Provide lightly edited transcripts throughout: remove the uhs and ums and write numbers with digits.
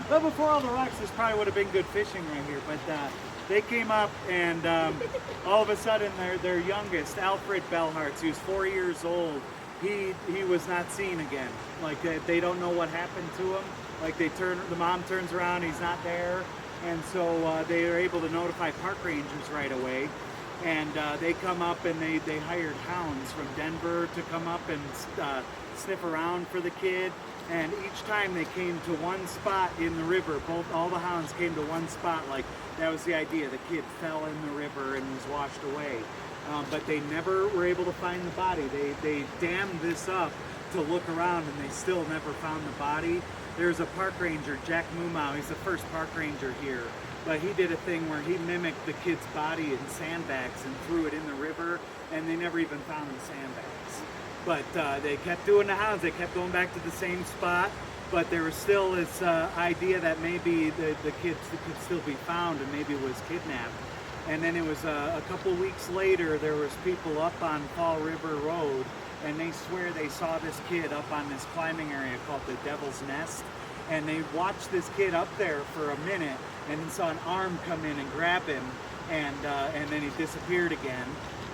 But before all the rocks, this probably would have been good fishing right here. But they came up, and all of a sudden, their youngest, Alfred Beilhartz, who's 4 years old, he was not seen again. Like they don't know what happened to him. Like the mom turns around, he's not there, and so they are able to notify park rangers right away. And they come up and they hired hounds from Denver to come up and sniff around for the kid. And each time they came to one spot in the river, all the hounds came to one spot. Like that was the idea. The kid fell in the river and was washed away. But they never were able to find the body. They dammed this up to look around, and they still never found the body. There's a park ranger, Jack Mumau. He's the first park ranger here. But he did a thing where he mimicked the kid's body in sandbags and threw it in the river, and they never even found the sandbags. But they kept doing the hounds. They kept going back to the same spot, but there was still this idea that maybe the kid could still be found and maybe was kidnapped. And then it was a couple weeks later, there was people up on Fall River Road, and they swear they saw this kid up on this climbing area called the Devil's Nest. And they watched this kid up there for a minute, and then saw an arm come in and grab him, and then he disappeared again.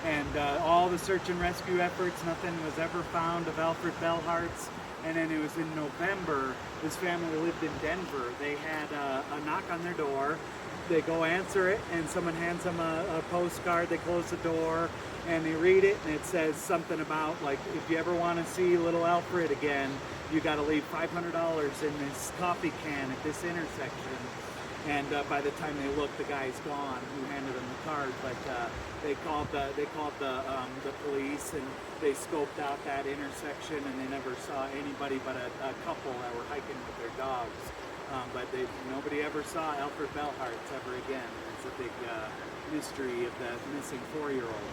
And all the search and rescue efforts, nothing was ever found of Alfred Beilhartz. And then it was in November, this family lived in Denver. They had a knock on their door. They go answer it, and someone hands them a postcard. They close the door, and they read it, and it says something about, like, if you ever want to see little Alfred again, you got to leave $500 in this coffee can at this intersection. And by the time they looked, the guy's gone who handed them the card. But they called the police, and they scoped out that intersection, and they never saw anybody but a couple that were hiking with their dogs. But nobody ever saw Alfred Beilhartz ever again. It's a big mystery of the missing 4-year-old.